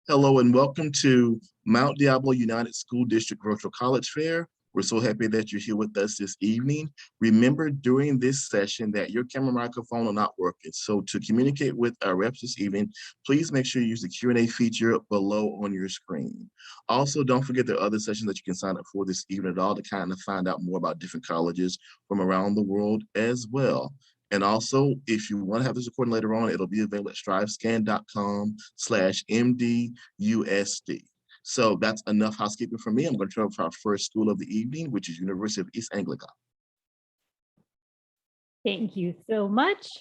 Hello and welcome to Mount Diablo United School District Virtual College Fair. We're so happy that you're here with us this evening. Remember during this session that your camera microphone will not work. So to communicate with our reps this evening, please make sure you use the Q&A feature below on your screen. Also, don't forget there are other sessions that you can sign up for this evening at all to kind of find out more about different colleges from around the world as well. And also, if you want to have this recording later on, it'll be available at strivescan.com/MDUSD. So that's enough housekeeping for me. I'm going to turn over to our first school of the evening, which is University of East Anglia. Thank you so much.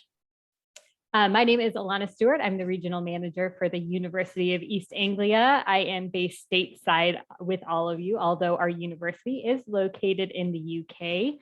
My name is Alana Stewart. I'm the regional manager for the University of East Anglia. I am based stateside with all of you, although our university is located in the UK.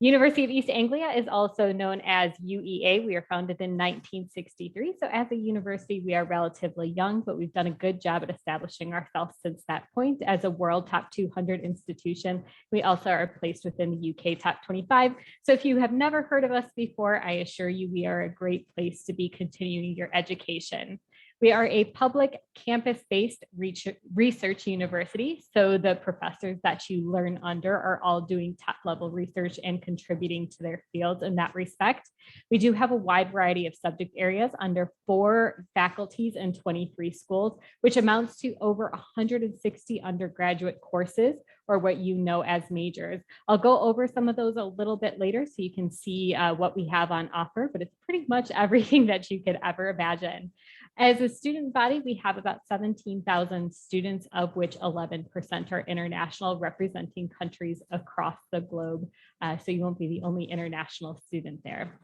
University of East Anglia is also known as UEA. We are founded in 1963. So as a university, we are relatively young, but we've done a good job at establishing ourselves since that point as a world top 200 institution. We also are placed within the UK top 25. So if you have never heard of us before, I assure you we are a great place to be continuing your education. We are a public campus-based research university, so the professors that you learn under are all doing top-level research and contributing to their fields in that respect. We do have a wide variety of subject areas under 4 faculties and 23 schools, which amounts to over 160 undergraduate courses, or what you know as majors. I'll go over some of those a little bit later so you can see what we have on offer, but it's pretty much everything that you could ever imagine. As a student body, we have about 17,000 students, of which 11% are international, representing countries across the globe. So you won't be the only international student there.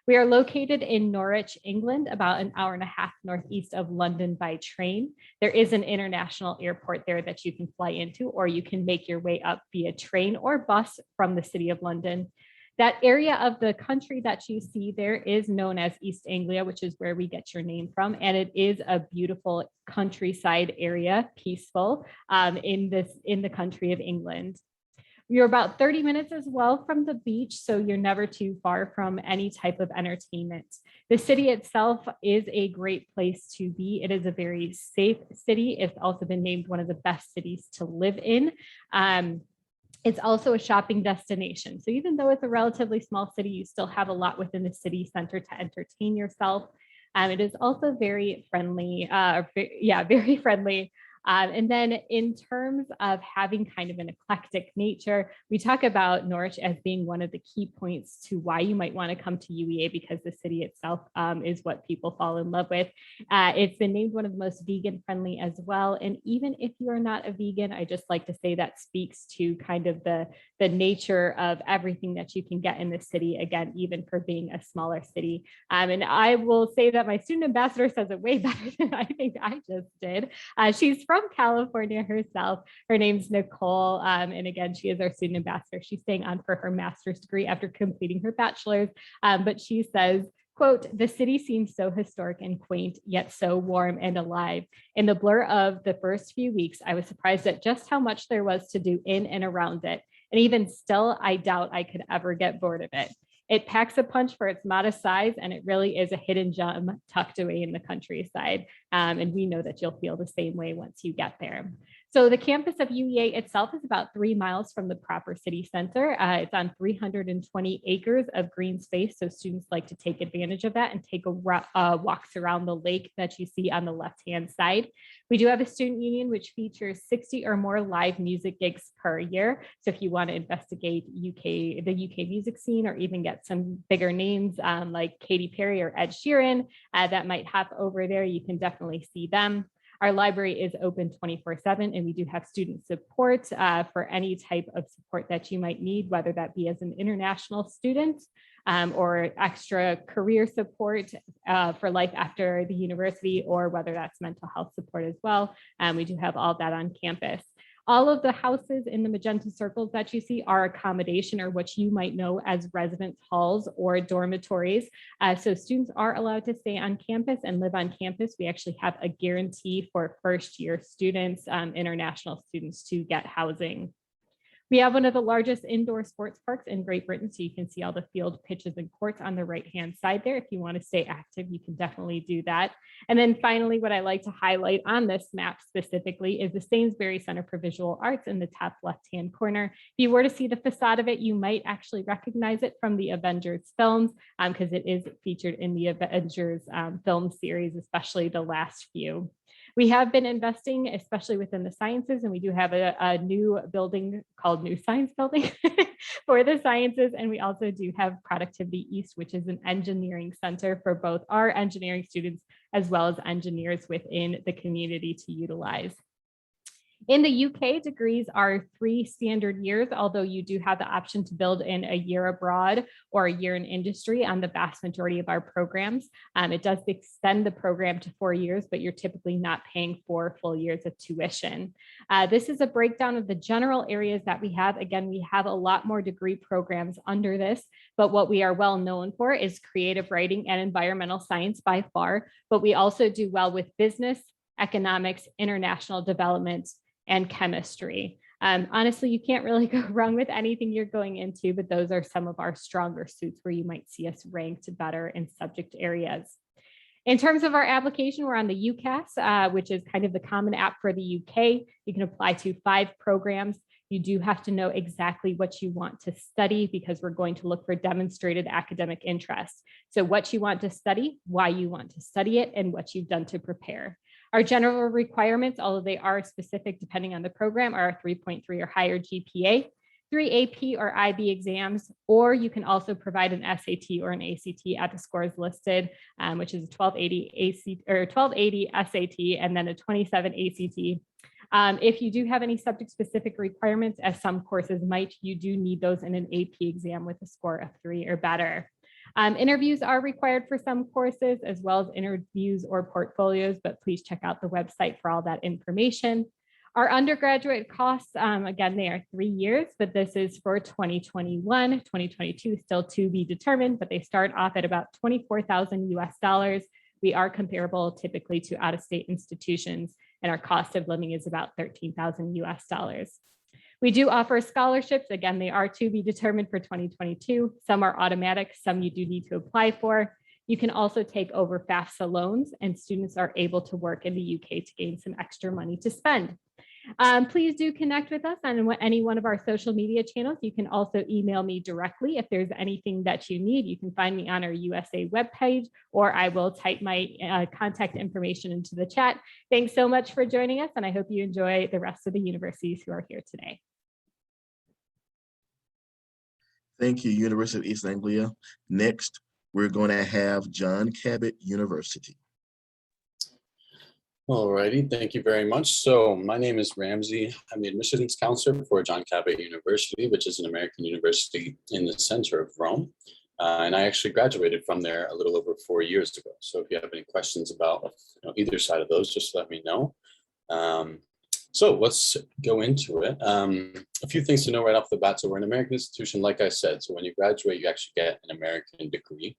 We are located in Norwich, England, about an hour and a half northeast of London by train. There is an international airport there that you can fly into, or you can make your way up via train or bus from the City of London. That area of the country that you see there is known as East Anglia, which is where we get your name from. And it is a beautiful countryside area, peaceful in the country of England. You're about 30 minutes as well from the beach, so you're never too far from any type of entertainment. The city itself is a great place to be. It is a very safe city. It's also been named one of the best cities to live in. It's also a shopping destination. So even though it's a relatively small city, you still have a lot within the city center to entertain yourself. It is also very friendly, very friendly. And then in terms of having kind of an eclectic nature, we talk about Norwich as being one of the key points to why you might want to come to UEA, because the city itself is what people fall in love with. It's been named one of the most vegan friendly as well. And even if you are not a vegan, I just like to say that speaks to kind of the nature of everything that you can get in the city, again, even for being a smaller city. And I will say that my student ambassador says it way better than I think I just did. She's from California herself. Her name's Nicole. And again, she is our student ambassador. She's staying on for her master's degree after completing her bachelor's. But she says, quote, "The city seems so historic and quaint, yet so warm and alive. In the blur of the first few weeks, I was surprised at just how much there was to do in and around it. And even still, I doubt I could ever get bored of it. It packs a punch for its modest size, and it really is a hidden gem tucked away in the countryside. And we know that you'll feel the same way once you get there." So the campus of UEA itself is about 3 miles from the proper city center. It's on 320 acres of green space. So students like to take advantage of that and take walks around the lake that you see on the left-hand side. We do have a student union, which features 60 or more live music gigs per year. So if you want to investigate the UK music scene, or even get some bigger names like Katy Perry or Ed Sheeran that might hop over there, you can definitely see them. Our library is open 24/7, and we do have student support for any type of support that you might need, whether that be as an international student or extra career support for life after the university, or whether that's mental health support as well. We do have all that on campus. All of the houses in the magenta circles that you see are accommodation, or what you might know as residence halls or dormitories. So students are allowed to stay on campus and live on campus. We actually have a guarantee for first year students, international students, to get housing. We have one of the largest indoor sports parks in Great Britain, so you can see all the field, pitches, and courts on the right-hand side there. If you want to stay active, you can definitely do that. And then finally, what I like to highlight on this map specifically is the Sainsbury Center for Visual Arts in the top left-hand corner. If you were to see the facade of it, you might actually recognize it from the Avengers films, because it is featured in the Avengers film series, especially the last few. We have been investing, especially within the sciences, and we do have a new building called New Science Building for the sciences. And we also do have Productivity East, which is an engineering center for both our engineering students as well as engineers within the community to utilize. In the UK, degrees are 3 standard years, although you do have the option to build in a year abroad or a year in industry on the vast majority of our programs. It does extend the program to 4 years, but you're typically not paying 4 full years of tuition. This is a breakdown of the general areas that we have. Again, we have a lot more degree programs under this, but what we are well known for is creative writing and environmental science by far, but we also do well with business, economics, international development, and chemistry. Honestly, you can't really go wrong with anything you're going into, but those are some of our stronger suits where you might see us ranked better in subject areas. In terms of our application, we're on the UCAS, which is kind of the common app for the UK. You can apply to 5 programs. You do have to know exactly what you want to study because we're going to look for demonstrated academic interest. So what you want to study, why you want to study it, and what you've done to prepare. Our general requirements, although they are specific depending on the program, are 3.3 or higher GPA, 3 AP or IB exams, or you can also provide an SAT or an ACT at the scores listed, which is a 1280 SAT and then a 27 ACT. If you do have any subject-specific requirements, as some courses might, you do need those in an AP exam with a score of 3 or better. Interviews are required for some courses, as well as interviews or portfolios, but please check out the website for all that information. Our undergraduate costs, again, they are 3 years, but this is for 2021, 2022, still to be determined, but they start off at about 24,000 US dollars. We are comparable typically to out-of-state institutions, and our cost of living is about 13,000 US dollars. We do offer scholarships. Again, they are to be determined for 2022. Some are automatic, some you do need to apply for. You can also take over FAFSA loans, and students are able to work in the UK to gain some extra money to spend. Please do connect with us on any one of our social media channels. You can also email me directly if there's anything that you need. You can find me on our USA webpage, or I will type my contact information into the chat. Thanks so much for joining us, and I hope you enjoy the rest of the universities who are here today. Thank you, University of East Anglia. Next, we're going to have John Cabot University. All righty, thank you very much. So my name is Ramsey. I'm the admissions counselor for John Cabot University, which is an American university in the center of Rome. And I actually graduated from there a little over 4 years ago. So if you have any questions about either side of those, just let me know. So let's go into it. A few things to know right off the bat. So we're an American institution, like I said. So when you graduate, you actually get an American degree,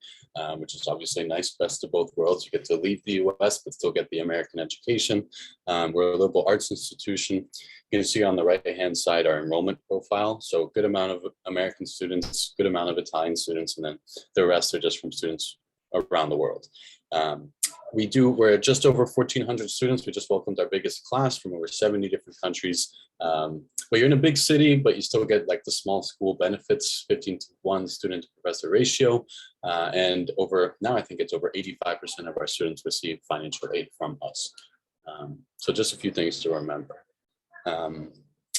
which is obviously nice, best of both worlds. You get to leave the US, but still get the American education. We're a liberal arts institution. You can see on the right-hand side our enrollment profile. So a good amount of American students, good amount of Italian students, and then the rest are just from students around the world. We're just over 1,400 students. We just welcomed our biggest class from over 70 different countries. But you're in a big city, but you still get like the small school benefits, 15:1 student to professor ratio. And now I think it's over 85% of our students receive financial aid from us. So just a few things to remember.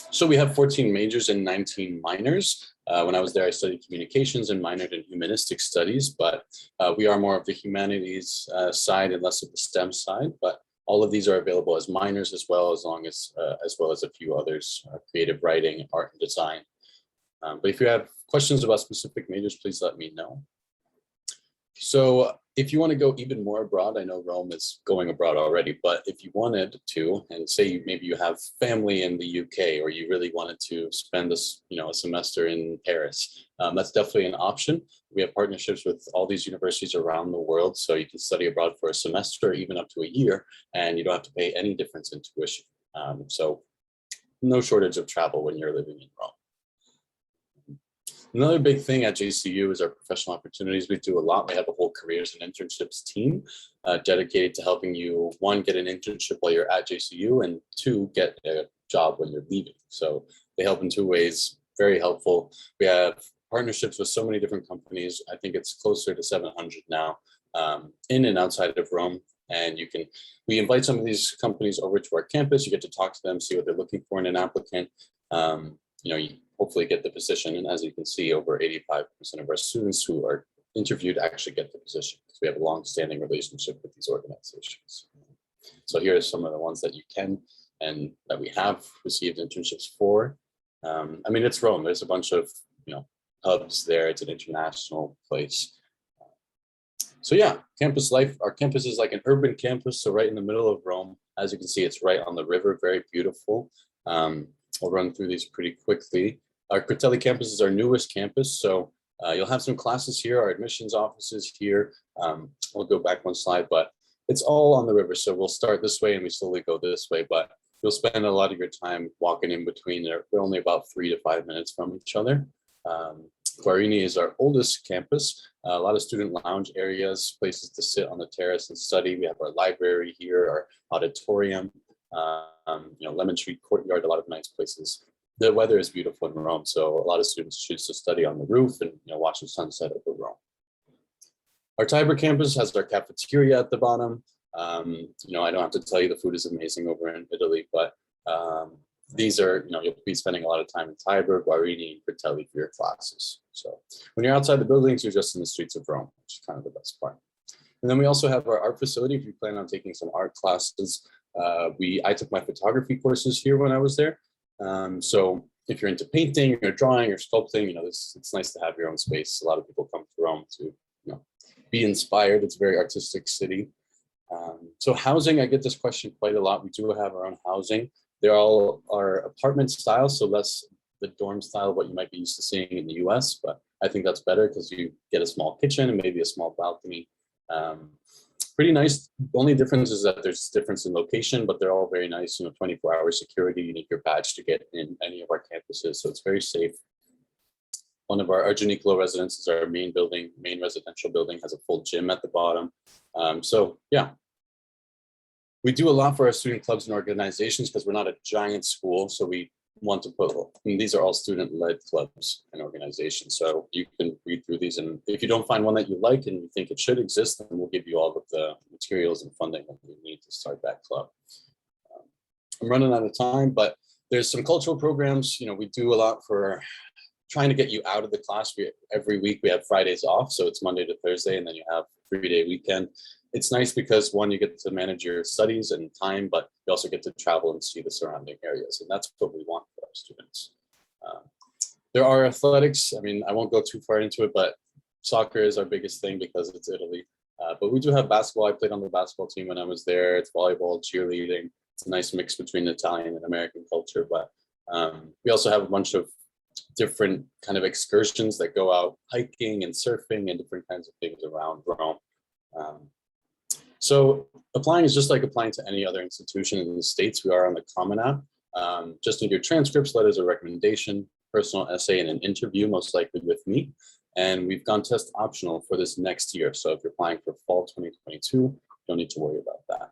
So we have 14 majors and 19 minors. When I was there, I studied communications and minored in humanistic studies, but we are more of the humanities side and less of the STEM side. But all of these are available as minors as well as a few others, creative writing, art and design. But if you have questions about specific majors, please let me know. So if you want to go even more abroad, I know Rome is going abroad already, but if you wanted to, and say maybe you have family in the UK, or you really wanted to spend a semester in Paris, that's definitely an option. We have partnerships with all these universities around the world, so you can study abroad for a semester, even up to a year, and you don't have to pay any difference in tuition. So no shortage of travel when you're living in Rome. Another big thing at JCU is our professional opportunities. We do a lot. We have a whole careers and internships team dedicated to helping you, one, get an internship while you're at JCU, and two, get a job when you're leaving. So they help in two ways, very helpful. We have partnerships with so many different companies. I think it's closer to 700 now, in and outside of Rome. And we invite some of these companies over to our campus. You get to talk to them, see what they're looking for in an applicant. You hopefully get the position. And as you can see, over 85% of our students who are interviewed actually get the position, because we have a long-standing relationship with these organizations. So here are some of the ones that you can and that we have received internships for. I mean, it's Rome. There's a bunch of hubs there. It's an international place. So yeah, campus life. Our campus is like an urban campus, so right in the middle of Rome. As you can see, it's right on the river, very beautiful. I'll run through these pretty quickly. Our Critelli campus is our newest campus, so you'll have some classes here. Our admissions office is here. We'll go back one slide, but it's all on the river. So we'll start this way and we slowly go this way, but you'll spend a lot of your time walking in between. We're only about 3 to 5 minutes from each other. Guarini is our oldest campus. A lot of student lounge areas, places to sit on the terrace and study. We have our library here, our auditorium, Lemon Tree Courtyard, a lot of nice places. The weather is beautiful in Rome, so a lot of students choose to study on the roof and watch the sunset over Rome. Our Tiber campus has our cafeteria at the bottom. I don't have to tell you the food is amazing over in Italy, but these are, you'll be spending a lot of time in Tiber, Guarini, and Critelli for your classes. So when you're outside the buildings, you're just in the streets of Rome, which is kind of the best part. And then we also have our art facility. If you plan on taking some art classes, I took my photography courses here when I was there. So if you're into painting or drawing or sculpting, it's nice to have your own space. A lot of people come to Rome to, be inspired. It's a very artistic city. So housing, I get this question quite a lot. We do have our own housing. They're all our apartment style, so less the dorm style, what you might be used to seeing in the US, but I think that's better because you get a small kitchen and maybe a small balcony. Pretty nice. The only difference is that there's difference in location, but they're all very nice. 24-hour security. You need your badge to get in any of our campuses, so it's very safe. One of our Argenicolo residences, our main residential building, has a full gym at the bottom. So yeah, we do a lot for our student clubs and organizations because we're not a giant school, so we want to these are all student-led clubs and organizations. So you can read through these, and if you don't find one that you like and you think it should exist, then we'll give you all of the materials and funding that you need to start that club. I'm running out of time, but there's some cultural programs. We do a lot for trying to get you out of the class. Every week we have Fridays off, so it's Monday to Thursday, and then you have a 3-day weekend. It's nice because, one, you get to manage your studies and time, but you also get to travel and see the surrounding areas, and that's what we want for our students. There are athletics. I mean, I won't go too far into it, but soccer is our biggest thing because it's Italy. But we do have basketball. I played on the basketball team when I was there. It's volleyball, cheerleading. It's a nice mix between Italian and American culture, but we also have a bunch of different kind of excursions that go out hiking and surfing and different kinds of things around Rome. So applying is just like applying to any other institution in the States. We are on the Common App. Just need your transcripts, letters of recommendation, personal essay, and an interview, most likely with me. And we've gone test optional for this next year. So if you're applying for fall 2022, you don't need to worry about that.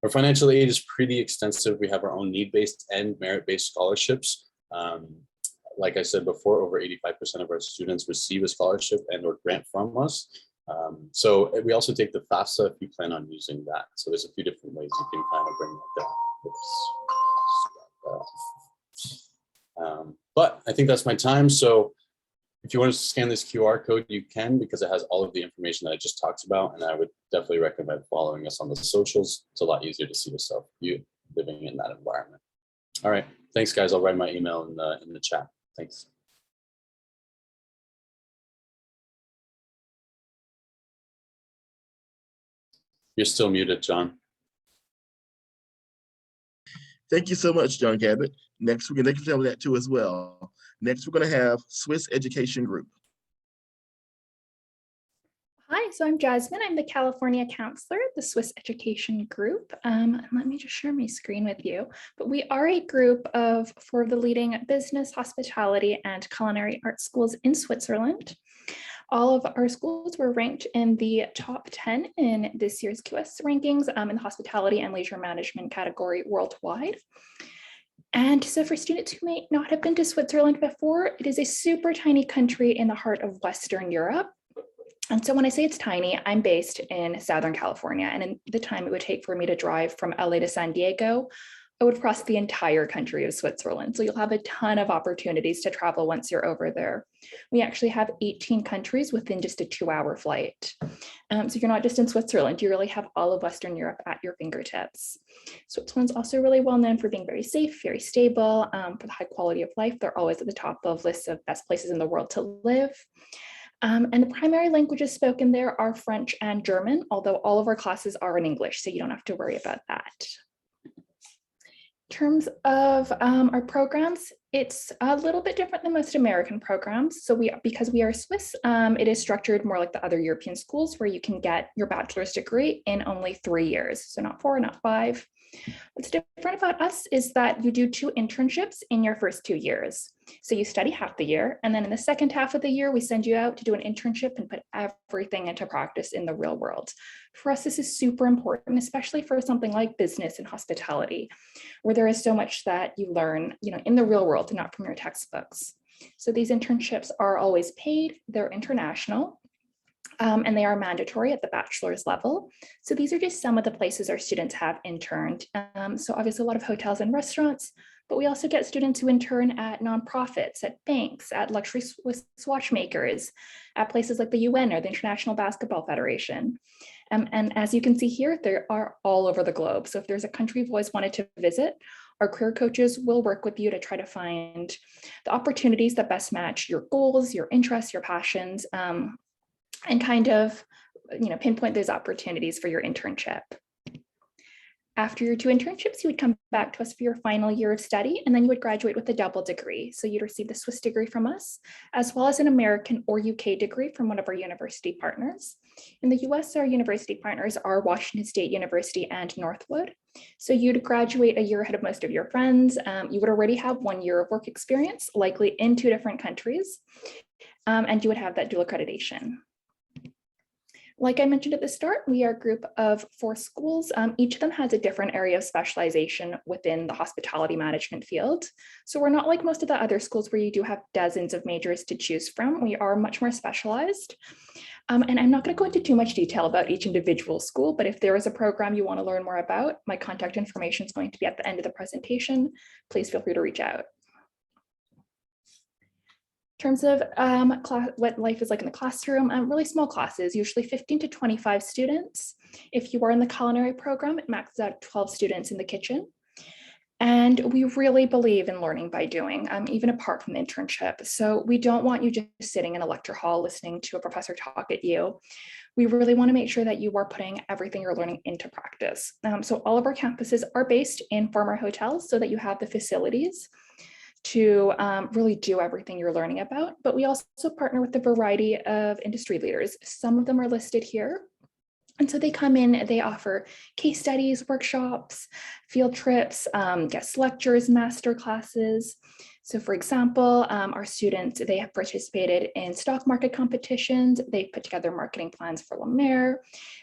Our financial aid is pretty extensive. We have our own need-based and merit-based scholarships. Like I said before, over 85% of our students receive a scholarship and or grant from us. So we also take the FAFSA if you plan on using that. So there's a few different ways you can kind of bring that down. But I think that's my time. So if you want to scan this QR code, you can, because it has all of the information that I just talked about. And I would definitely recommend following us on the socials. It's a lot easier to see yourself, you living in that environment. All right. Thanks, guys. I'll write my email in the chat. Thanks. You're still muted, John. Thank you so much, John Cabot. Next, we're going to tell that too as well. Next, we're going to have Swiss Education Group. Hi, so I'm Jasmine. I'm the California counselor at the Swiss Education Group. And let me just share my screen with you. But we are a group of 4 of the leading business, hospitality, and culinary art schools in Switzerland. All of our schools were ranked in the top 10 in this year's QS rankings in the hospitality and leisure management category worldwide. And so for students who may not have been to Switzerland before, it is a super tiny country in the heart of Western Europe. And so when I say it's tiny, I'm based in Southern California, and in the time it would take for me to drive from LA to San Diego, I would cross the entire country of Switzerland. So you'll have a ton of opportunities to travel once you're over there. We actually have 18 countries within just a 2-hour flight. So you're not just in Switzerland, you really have all of Western Europe at your fingertips. Switzerland's also really well known for being very safe, very stable, for the high quality of life. They're always at the top of lists of best places in the world to live. And the primary languages spoken there are French and German, although all of our classes are in English, so you don't have to worry about that. In terms of our programs, it's a little bit different than most American programs. So because we are Swiss, it is structured more like the other European schools where you can get your bachelor's degree in only 3 years. So not 4, not 5. What's different about us is that you do 2 internships in your first 2 years. So you study half the year, and then in the second half of the year, we send you out to do an internship and put everything into practice in the real world. For us, this is super important, especially for something like business and hospitality, where there is so much that you learn, in the real world and not from your textbooks. So these internships are always paid, they're international. And they are mandatory at the bachelor's level. So these are just some of the places our students have interned. So obviously a lot of hotels and restaurants, but we also get students who intern at nonprofits, at banks, at luxury Swiss watchmakers, at places like the UN or the International Basketball Federation. And as you can see here, they are all over the globe. So if there's a country you've always wanted to visit, our career coaches will work with you to try to find the opportunities that best match your goals, your interests, your passions, and kind of, pinpoint those opportunities for your internship. After your 2 internships, you would come back to us for your final year of study, and then you would graduate with a double degree. So you'd receive the Swiss degree from us, as well as an American or UK degree from one of our university partners. In the US, our university partners are Washington State University and Northwood. So you'd graduate a year ahead of most of your friends. You would already have 1 year of work experience, likely in 2 different countries, and you would have that dual accreditation. Like I mentioned at the start, we are a group of 4 schools. Each of them has a different area of specialization within the hospitality management field. So we're not like most of the other schools where you do have dozens of majors to choose from. We are much more specialized. And I'm not going to go into too much detail about each individual school, but if there is a program you want to learn more about, my contact information is going to be at the end of the presentation. Please feel free to reach out. In terms of what life is like in the classroom, really small classes, usually 15 to 25 students. If you are in the culinary program, it maxes out 12 students in the kitchen. And we really believe in learning by doing, even apart from the internship. So we don't want you just sitting in a lecture hall listening to a professor talk at you. We really want to make sure that you are putting everything you're learning into practice. So all of our campuses are based in former hotels so that you have the facilities to really do everything you're learning about. But we also partner with a variety of industry leaders. Some of them are listed here. And so they come in, they offer case studies, workshops, field trips, guest lectures, master classes. So for example, our students, they have participated in stock market competitions. They've put together marketing plans for La Mer.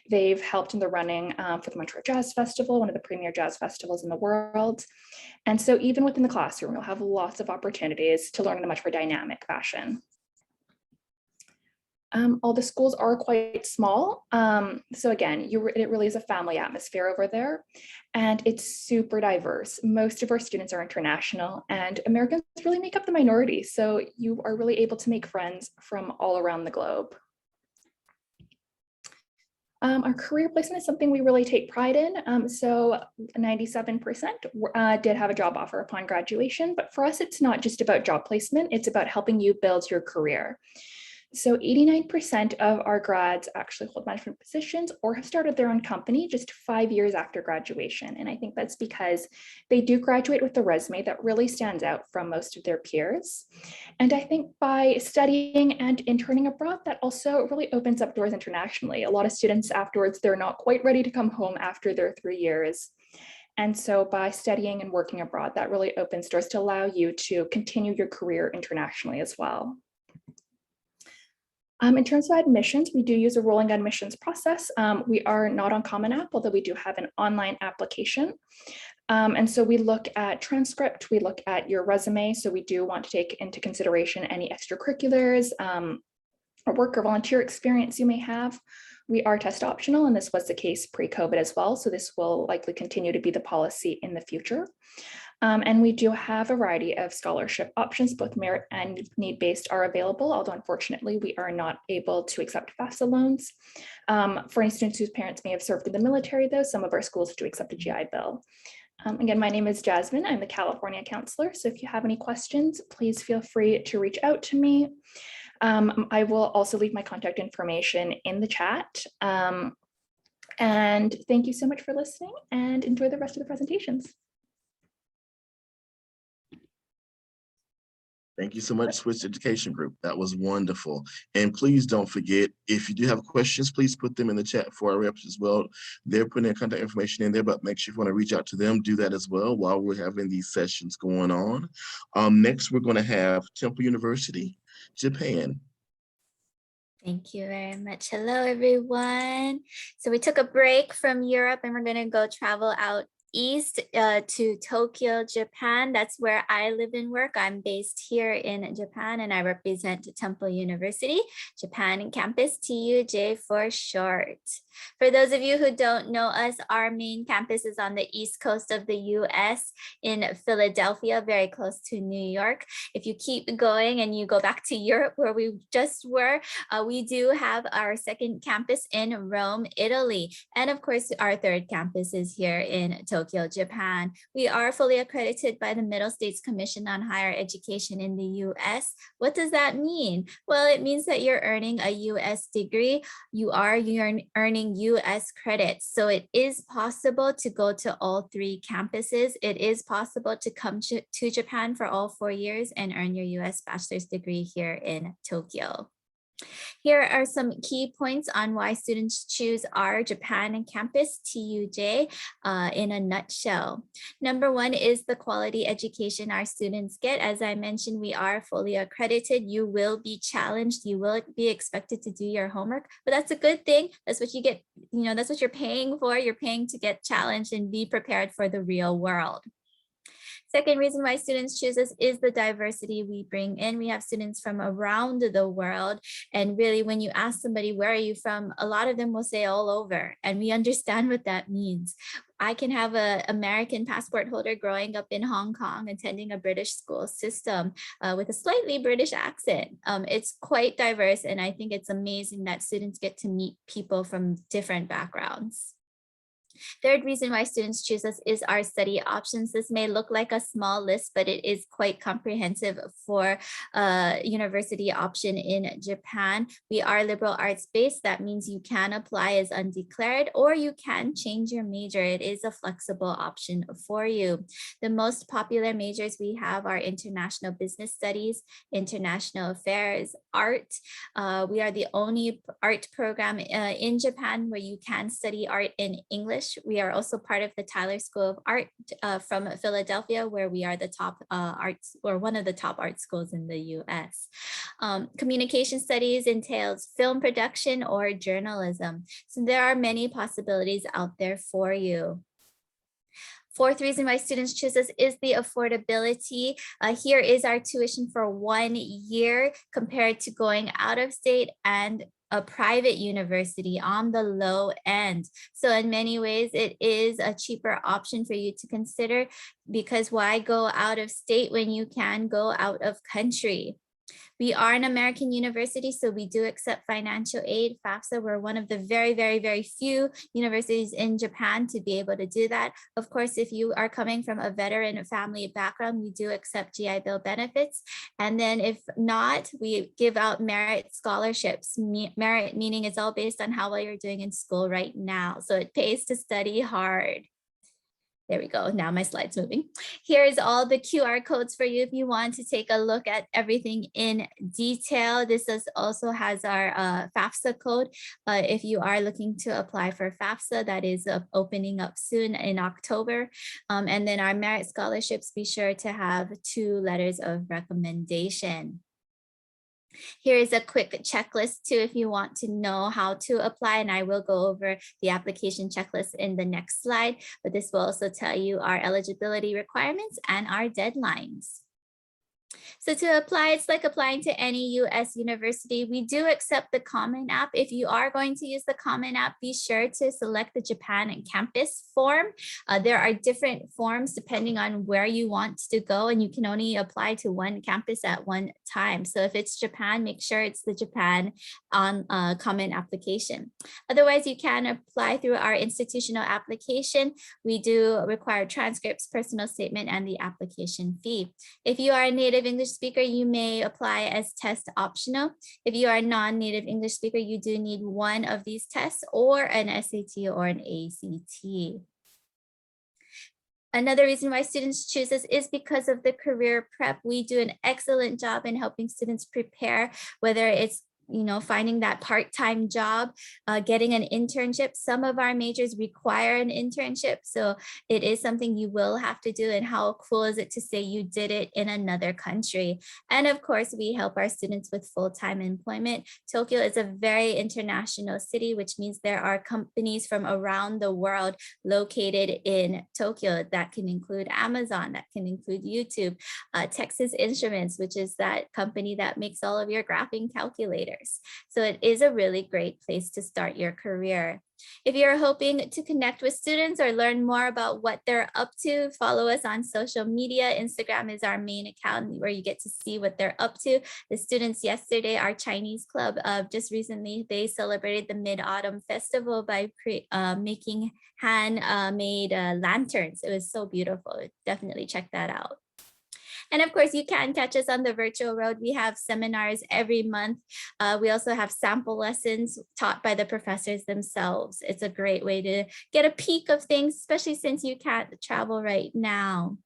They've helped in the running for the Montreal Jazz Festival, one of the premier jazz festivals in the world. And so even within the classroom, you'll have lots of opportunities to learn in a much more dynamic fashion. All the schools are quite small. So again, it really is a family atmosphere over there, and it's super diverse. Most of our students are international, and Americans really make up the minority. So you are really able to make friends from all around the globe. Our career placement is something we really take pride in. So 97% did have a job offer upon graduation, but for us, it's not just about job placement, it's about helping you build your career. So 89% of our grads actually hold management positions or have started their own company just 5 years after graduation. And I think that's because they do graduate with a resume that really stands out from most of their peers. And I think by studying and interning abroad, that also really opens up doors internationally. A lot of students afterwards, they're not quite ready to come home after their 3 years. And so by studying and working abroad, that really opens doors to allow you to continue your career internationally as well. In terms of admissions, we do use a rolling admissions process. We are not on Common App, although we do have an online application. And so we look at transcript, we look at your resume. So we do want to take into consideration any extracurriculars or work or volunteer experience you may have. We are test optional, and this was the case pre-COVID as well. So this will likely continue to be the policy in the future. And we do have a variety of scholarship options, both merit and need-based are available, although unfortunately we are not able to accept FAFSA loans. For any students whose parents may have served in the military, though, some of our schools do accept a GI Bill. Again, my name is Jasmine. I'm the California counselor. So if you have any questions, please feel free to reach out to me. I will also leave my contact information in the chat. And thank you so much for listening, and enjoy the rest of the presentations. Thank you so much, Swiss Education Group. That was wonderful. And please don't forget, if you do have questions, please put them in the chat for our reps as well. They're putting their contact information in there, but make sure if you want to reach out to them, do that as well while we're having these sessions going on. Next, we're going to have Temple University, Japan. Thank you very much. Hello, everyone. So we took a break from Europe and we're going to go travel out east to Tokyo, Japan. That's where I live and work. I'm based here in Japan and I represent Temple University, Japan campus, TUJ for short. For those of you who don't know us, our main campus is on the east coast of the US in Philadelphia, very close to New York. If you keep going and you go back to Europe where we just were, we do have our second campus in Rome, Italy. And of course, our third campus is here in Tokyo, Japan. We are fully accredited by the Middle States Commission on Higher Education in the US. What does that mean? Well, it means that you're earning a US degree. You're earning US credits. So it is possible to go to all 3 campuses. It is possible to come to Japan for all 4 years and earn your US bachelor's degree here in Tokyo. Here are some key points on why students choose our Japan campus, TUJ, in a nutshell. Number 1 is the quality education our students get. As I mentioned, we are fully accredited. You will be challenged. You will be expected to do your homework, but that's a good thing. That's what you get, that's what you're paying for. You're paying to get challenged and be prepared for the real world. Second reason why students choose us is the diversity we bring in. We have students from around the world. And really, when you ask somebody, where are you from? A lot of them will say all over. And we understand what that means. I can have an American passport holder growing up in Hong Kong, attending a British school system with a slightly British accent. It's quite diverse. And I think it's amazing that students get to meet people from different backgrounds. Third reason why students choose us is our study options. This may look like a small list, but it is quite comprehensive for a university option in Japan. We are liberal arts based. That means you can apply as undeclared or you can change your major. It is a flexible option for you. The most popular majors we have are international business studies, international affairs, art. We are the only art program in Japan where you can study art in English. We are also part of the Tyler School of Art from Philadelphia, where we are the top arts, or one of the top art schools in the US. Communication studies entails film production or journalism. So there are many possibilities out there for you. Fourth reason why students choose us is the affordability. Here is our tuition for 1 year compared to going out of state and a private university on the low end. So in many ways, it is a cheaper option for you to consider, because why go out of state when you can go out of country? We are an American university, so we do accept financial aid. FAFSA, we're one of the very, very, very few universities in Japan to be able to do that. Of course, if you are coming from a veteran family background, we do accept GI Bill benefits. And then if not, we give out merit scholarships. Merit meaning it's all based on how well you're doing in school right now. So it pays to study hard. There we go. Now my slide's moving. Here's all the QR codes for you if you want to take a look at everything in detail. This also has our FAFSA code. If you are looking to apply for FAFSA, that is opening up soon in October. And then our merit scholarships, be sure to have 2 letters of recommendation. Here is a quick checklist too, if you want to know how to apply, and I will go over the application checklist in the next slide, but this will also tell you our eligibility requirements and our deadlines. So to apply, it's like applying to any US university. We do accept the Common App. If you are going to use the Common App, be sure to select the Japan campus form. There are different forms depending on where you want to go, and you can only apply to one campus at one time. So if it's Japan, make sure it's the Japan on Common application. Otherwise, you can apply through our institutional application. We do require transcripts, personal statement, and the application fee. If you are a native English speaker, you may apply as test optional. If you are a non-native English speaker, you do need one of these tests or an SAT or an ACT. Another reason why students choose us is because of the career prep. We do an excellent job in helping students prepare, whether it's finding that part-time job, getting an internship. Some of our majors require an internship, so it is something you will have to do. And how cool is it to say you did it in another country? And of course, we help our students with full-time employment. Tokyo is a very international city, which means there are companies from around the world located in Tokyo. That can include Amazon, that can include YouTube, Texas Instruments, which is that company that makes all of your graphing calculators. So it is a really great place to start your career. If you're hoping to connect with students or learn more about what they're up to, follow us on social media. Instagram is our main account where you get to see what they're up to. The students yesterday, our Chinese club, just recently, they celebrated the Mid-Autumn Festival by making hand-made lanterns. It was so beautiful. Definitely check that out. And of course, you can catch us on the virtual road. We have seminars every month. We also have sample lessons taught by the professors themselves. It's a great way to get a peek of things, especially since you can't travel right now.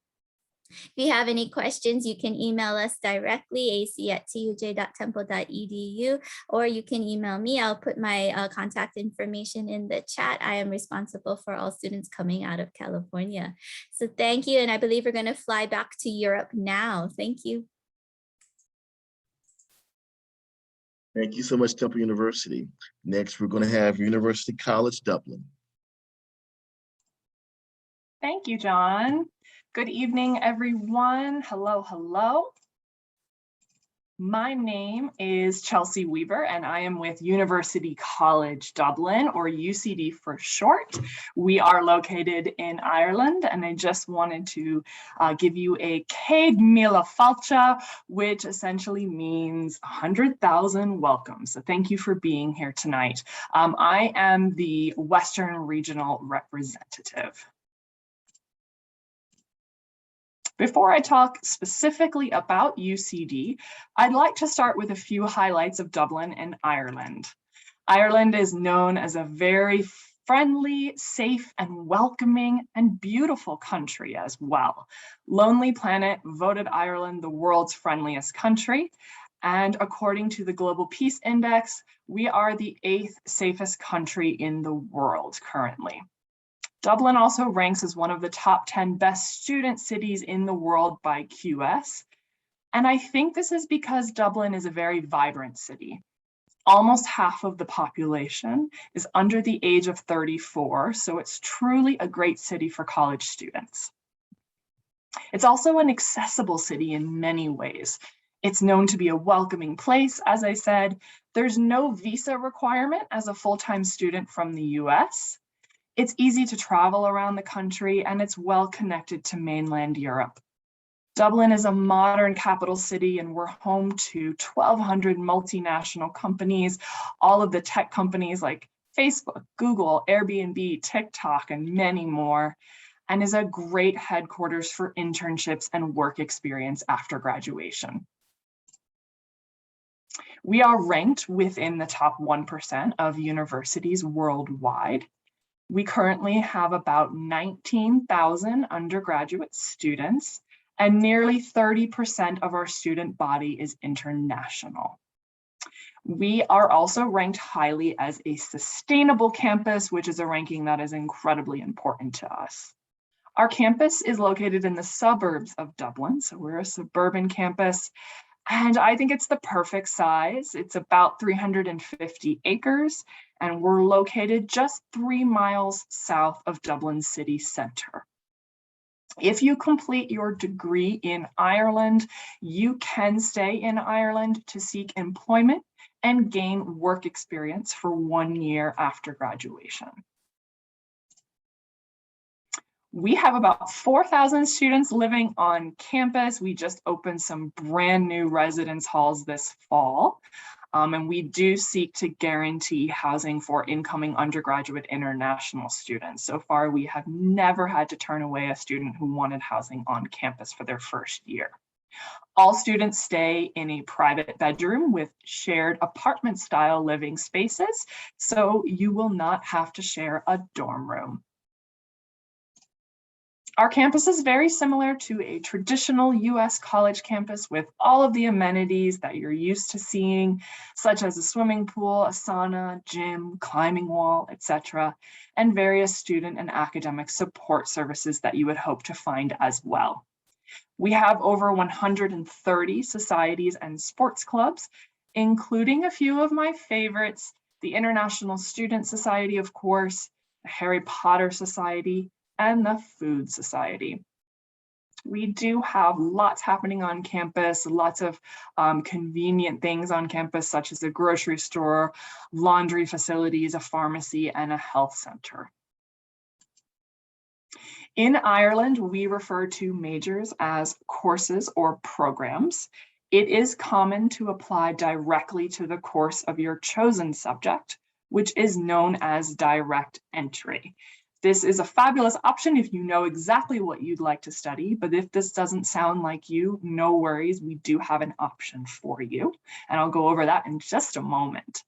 If you have any questions, you can email us directly, ac@tuj.temple.edu, or you can email me. I'll put my contact information in the chat. I am responsible for all students coming out of California. So thank you. And I believe we're going to fly back to Europe now. Thank you. Thank you so much, Temple University. Next, we're going to have University College Dublin. Thank you, John. Good evening, everyone. Hello, hello. My name is Chelsea Weaver, and I am with University College Dublin, or UCD for short. We are located in Ireland, and I just wanted to give you a Céad Míle Fáilte, which essentially means 100,000 welcomes. So thank you for being here tonight. I am the Western Regional Representative. Before I talk specifically about UCD, I'd like to start with a few highlights of Dublin and Ireland. Ireland is known as a very friendly, safe, and welcoming and beautiful country as well. Lonely Planet voted Ireland the world's friendliest country. And according to the Global Peace Index, we are the 8th safest country in the world currently. Dublin also ranks as one of the top 10 best student cities in the world by QS. And I think this is because Dublin is a very vibrant city. Almost half of the population is under the age of 34, so it's truly a great city for college students. It's also an accessible city in many ways. It's known to be a welcoming place, as I said. There's no visa requirement as a full-time student from the US. It's easy to travel around the country, and it's well connected to mainland Europe. Dublin is a modern capital city, and we're home to 1,200 multinational companies, all of the tech companies like Facebook, Google, Airbnb, TikTok, and many more, and is a great headquarters for internships and work experience after graduation. We are ranked within the top 1% of universities worldwide. We currently have about 19,000 undergraduate students, and nearly 30% of our student body is international. We are also ranked highly as a sustainable campus, which is a ranking that is incredibly important to us. Our campus is located in the suburbs of Dublin, so we're a suburban campus, and I think it's the perfect size. It's about 350 acres, and we're located just 3 miles south of Dublin city centre. If you complete your degree in Ireland, you can stay in Ireland to seek employment and gain work experience for 1 year after graduation. We have about 4,000 students living on campus. We just opened some brand new residence halls this fall, and we do seek to guarantee housing for incoming undergraduate international students. So far, we have never had to turn away a student who wanted housing on campus for their first year. All students stay in a private bedroom with shared apartment style living spaces, so you will not have to share a dorm room. Our campus is very similar to a traditional US college campus with all of the amenities that you're used to seeing, such as a swimming pool, a sauna, gym, climbing wall, etc., and various student and academic support services that you would hope to find as well. We have over 130 societies and sports clubs, including a few of my favorites, the International Student Society, of course, the Harry Potter Society, and the Food Society. We do have lots happening on campus, lots of convenient things on campus, such as a grocery store, laundry facilities, a pharmacy, and a health center. In Ireland, we refer to majors as courses or programs. It is common to apply directly to the course of your chosen subject, which is known as direct entry. This is a fabulous option if you know exactly what you'd like to study, but if this doesn't sound like you, no worries, we do have an option for you, and I'll go over that in just a moment.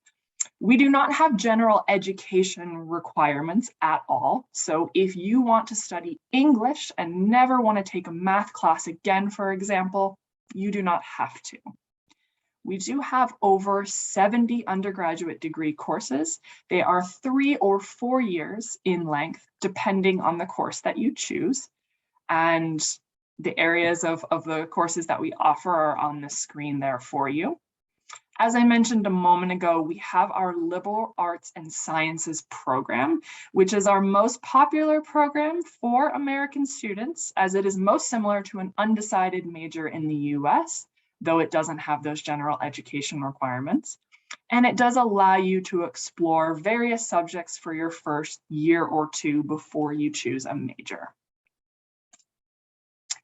We do not have general education requirements at all, so if you want to study English and never want to take a math class again, for example, you do not have to. We do have over 70 undergraduate degree courses. They are 3 or 4 years in length, depending on the course that you choose. And the areas of the courses that we offer are on the screen there for you. As I mentioned a moment ago, we have our Liberal Arts and Sciences program, which is our most popular program for American students, as it is most similar to an undecided major in the US, though it doesn't have those general education requirements. And it does allow you to explore various subjects for your first year or two before you choose a major.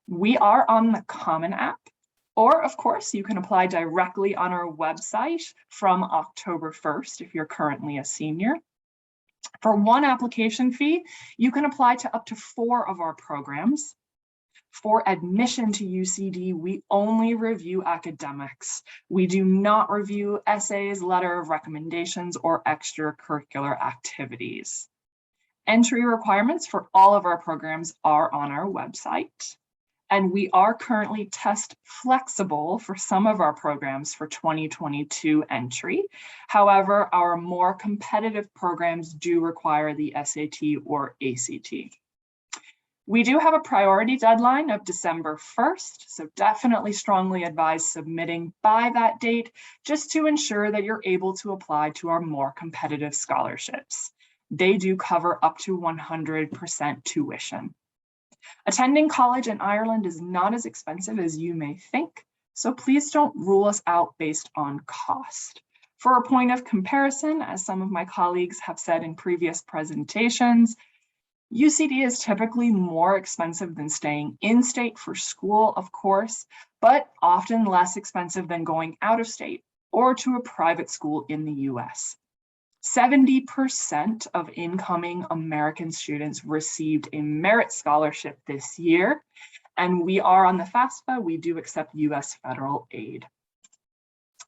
We are on the Common App, or of course, you can apply directly on our website from October 1st if you're currently a senior. For one application fee, you can apply to up to 4 of our programs. For admission to UCD, we only review academics. We do not review essays, letter of recommendations, or extracurricular activities. Entry requirements for all of our programs are on our website, and we are currently test flexible for some of our programs for 2022 entry. However, our more competitive programs do require the SAT or ACT. We do have a priority deadline of December 1st, so definitely strongly advise submitting by that date just to ensure that you're able to apply to our more competitive scholarships. They do cover up to 100% tuition. Attending college in Ireland is not as expensive as you may think, so please don't rule us out based on cost. For a point of comparison, as some of my colleagues have said in previous presentations, UCD is typically more expensive than staying in state for school, of course, but often less expensive than going out of state or to a private school in the US. 70% of incoming American students received a merit scholarship this year, and we are on the FAFSA. We do accept US federal aid.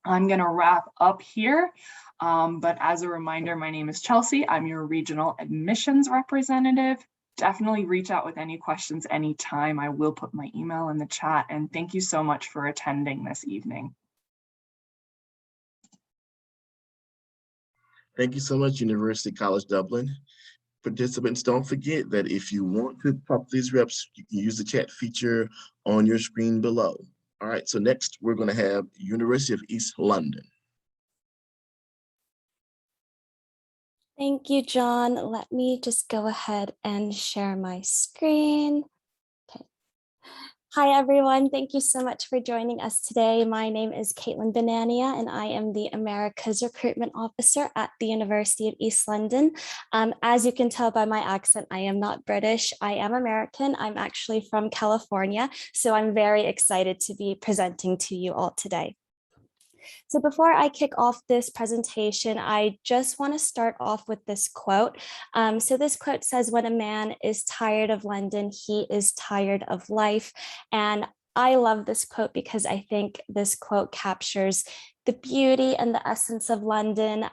I'm going to wrap up here, but as a reminder, my name is Chelsea. I'm your regional admissions representative. Definitely reach out with any questions anytime. I will put my email in the chat, and thank you so much for attending this evening. Thank you so much, University College Dublin. Participants, don't forget that if you want to talk to these reps, you can use the chat feature on your screen below. All right, so next we're going to have University of East London. Thank you, John. Let me just go ahead and share my screen. Okay. Hi, everyone. Thank you so much for joining us today. My name is Caitlin Benania, and I am the Americas Recruitment Officer at the University of East London. As you can tell by my accent, I am not British. I am American. I'm actually from California, so I'm very excited to be presenting to you all today. So before I kick off this presentation, I just want to start off with this quote. So this quote says, "When a man is tired of London, he is tired of life." And I love this quote because I think this quote captures the beauty and the essence of London.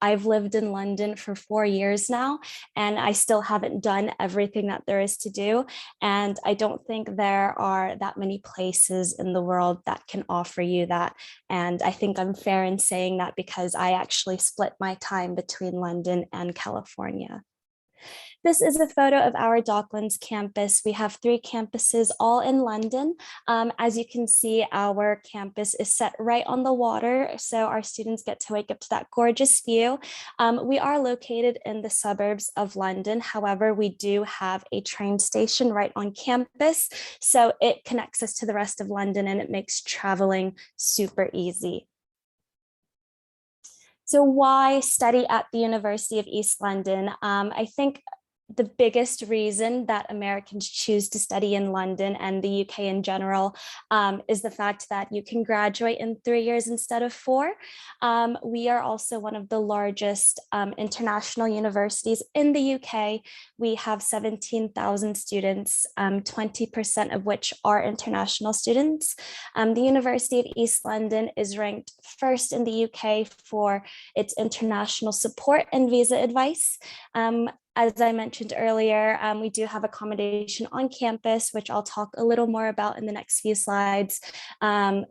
I've lived in London for 4 years now, and I still haven't done everything that there is to do. And I don't think there are that many places in the world that can offer you that. And I think I'm fair in saying that because I actually split my time between London and California. This is a photo of our Docklands campus. We have 3 campuses all in London. As you can see, our campus is set right on the water, so our students get to wake up to that gorgeous view. We are located in the suburbs of London. However, we do have a train station right on campus, so it connects us to the rest of London and it makes traveling super easy. So why study at the University of East London? I think the biggest reason that Americans choose to study in London and the UK in general is the fact that you can graduate in 3 years instead of 4. We are also one of the largest international universities in the UK. We have 17,000 students, 20% of which are international students. The University of East London is ranked first in the UK for its international support and visa advice. As I mentioned earlier, we do have accommodation on campus, which I'll talk a little more about in the next few slides.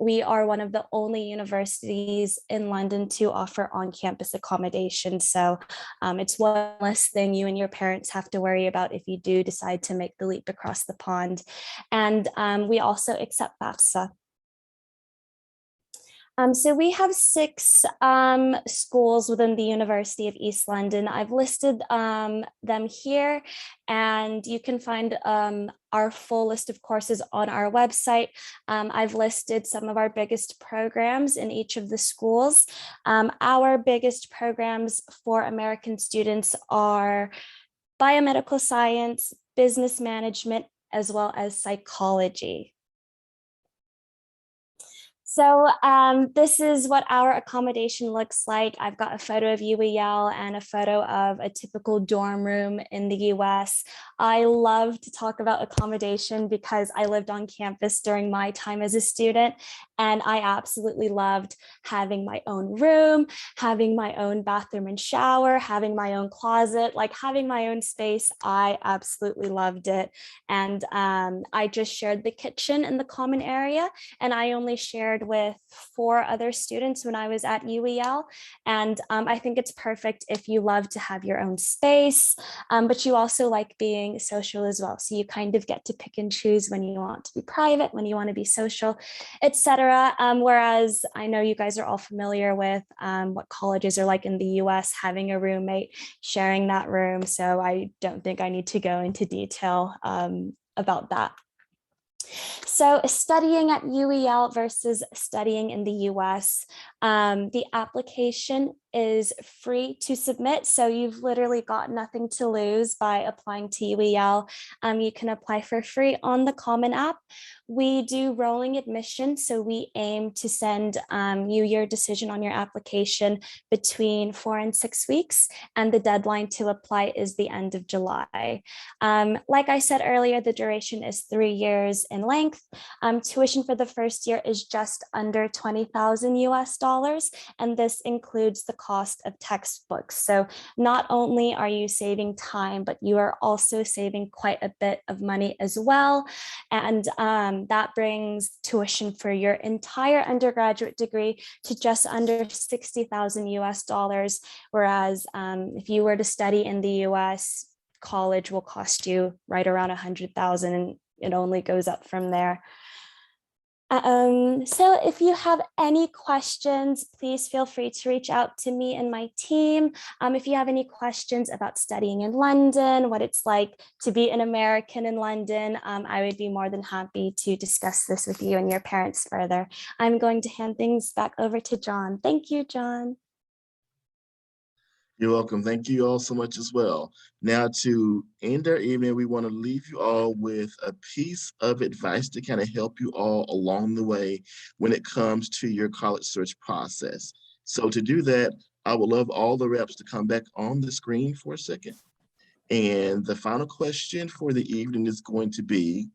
We are one of the only universities in London to offer on-campus accommodation. So it's one less thing you and your parents have to worry about if you do decide to make the leap across the pond. And we also accept FAFSA. So we have 6 schools within the University of East London. I've listed them here, and you can find our full list of courses on our website. I've listed some of our biggest programs in each of the schools. Our biggest programs for American students are biomedical science, business management, as well as psychology. So this is what our accommodation looks like. I've got a photo of UEL and a photo of a typical dorm room in the US. I love to talk about accommodation because I lived on campus during my time as a student, and I absolutely loved having my own room, having my own bathroom and shower, having my own closet, like having my own space. I absolutely loved it. And I just shared the kitchen in the common area, and I only shared with 4 other students when I was at UEL. And I think it's perfect if you love to have your own space, but you also like being social as well. So you kind of get to pick and choose when you want to be private, when you want to be social, etc. Whereas I know you guys are all familiar with what colleges are like in the US, having a roommate, sharing that room. So I don't think I need to go into detail about that. So studying at UEL versus studying in the US, the application is free to submit. So you've literally got nothing to lose by applying to UEL. You can apply for free on the Common App. We do rolling admission, so we aim to send you your decision on your application between 4 and 6 weeks, and the deadline to apply is the end of July. Like I said earlier, the duration is 3 years in length. Tuition for the first year is just under $20,000 US, and this includes the cost of textbooks. So not only are you saving time, but you are also saving quite a bit of money as well. And that brings tuition for your entire undergraduate degree to just under $60,000 US, whereas if you were to study in the US, college will cost you right around $100,000, and it only goes up from there. So if you have any questions, please feel free to reach out to me and my team. If you have any questions about studying in London, what it's like to be an American in London, I would be more than happy to discuss this with you and your parents further. I'm going to hand things back over to John. Thank you, John. You're welcome. Thank you all so much as well. Now, to end our evening, we want to leave you all with a piece of advice to kind of help you all along the way when it comes to your college search process. So to do that, I would love all the reps to come back on the screen for a second. And the final question for the evening is going to be,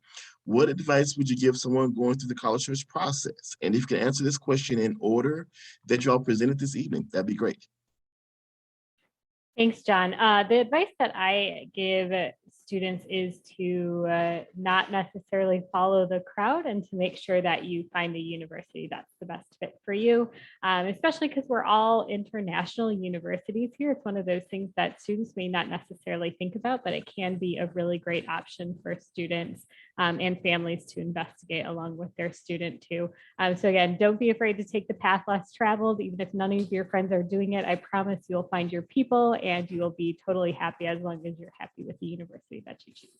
what advice would you give someone going through the college search process? And if you can answer this question in order that you all presented this evening, that'd be great. Thanks, John. The advice that I give students is to not necessarily follow the crowd and to make sure that you find a university that's the best fit for you, especially because we're all international universities here. It's one of those things that students may not necessarily think about, but it can be a really great option for students and families to investigate along with their student too. So again, don't be afraid to take the path less traveled, even if none of your friends are doing it. I promise you'll find your people and you will be totally happy as long as you're happy with the university that you choose.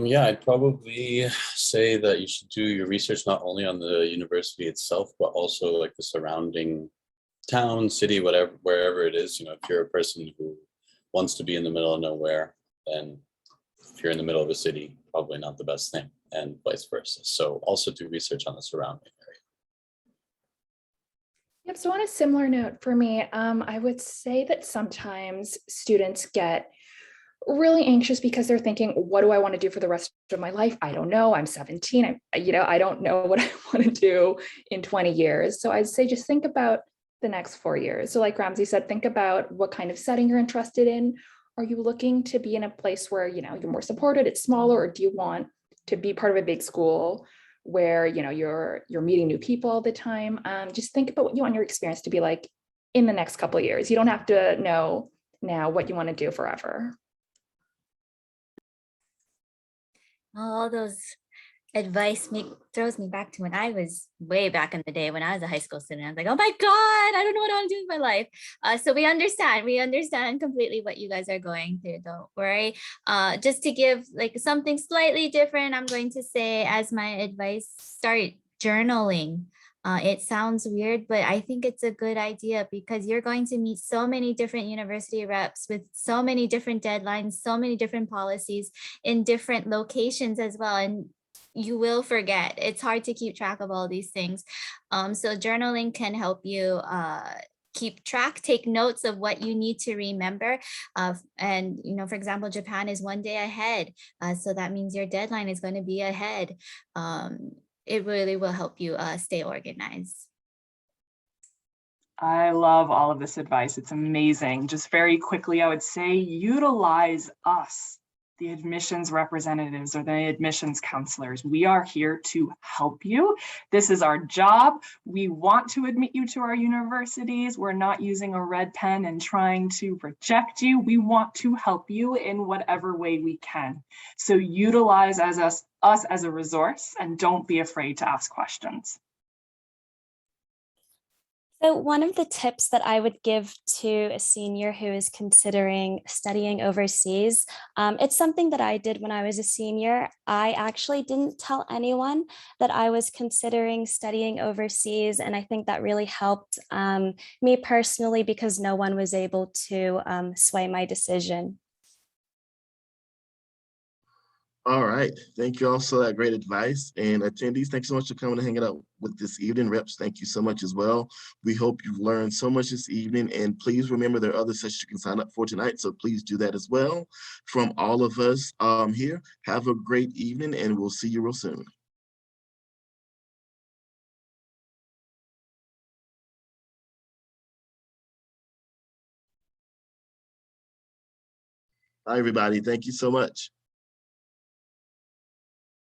Yeah, I'd probably say that you should do your research not only on the university itself, but also like the surrounding town, city, whatever, wherever it is. You know, if you're a person who wants to be in the middle of nowhere, then if you're in the middle of a city, probably not the best thing, and vice versa. So also do research on the surrounding area. Yep, so on a similar note for me, I would say that sometimes students get really anxious because they're thinking, what do I want to do for the rest of my life? I don't know. I'm 17. I don't know what I want to do in 20 years. So I'd say just think about the next 4 years. So like Ramsey said, think about what kind of setting you're interested in. Are you looking to be in a place where, you're more supported, it's smaller, or do you want to be part of a big school where, you're meeting new people all the time? Just think about what you want your experience to be like in the next couple of years. You don't have to know now what you want to do forever. All those advice throws me back to when I was way back in the day when I was a high school student. I was like, oh my God, I don't know what I want to do with my life. So we understand completely what you guys are going through. Don't worry. Just to give like something slightly different, I'm going to say as my advice, start journaling. It sounds weird, but I think it's a good idea because you're going to meet so many different university reps with so many different deadlines, so many different policies in different locations as well. And you will forget. It's hard to keep track of all these things. So journaling can help you keep track, take notes of what you need to remember. And, for example, Japan is 1 day ahead. So that means your deadline is going to be ahead. It really will help you stay organized. I love all of this advice. It's amazing. Just very quickly, I would say utilize us, the admissions representatives or the admissions counselors. We are here to help you. This is our job. We want to admit you to our universities. We're not using a red pen and trying to reject you. We want to help you in whatever way we can. So utilize us as a resource and don't be afraid to ask questions. So one of the tips that I would give to a senior who is considering studying overseas, it's something that I did when I was a senior. I actually didn't tell anyone that I was considering studying overseas, and I think that really helped me personally because no one was able to sway my decision. All right. Thank you all for that great advice. And attendees, thanks so much for coming and hanging out with this evening. Reps, thank you so much as well. We hope you've learned so much this evening. And please remember there are other sessions you can sign up for tonight. So please do that as well. From all of us here, have a great evening and we'll see you real soon. Bye, everybody. Thank you so much.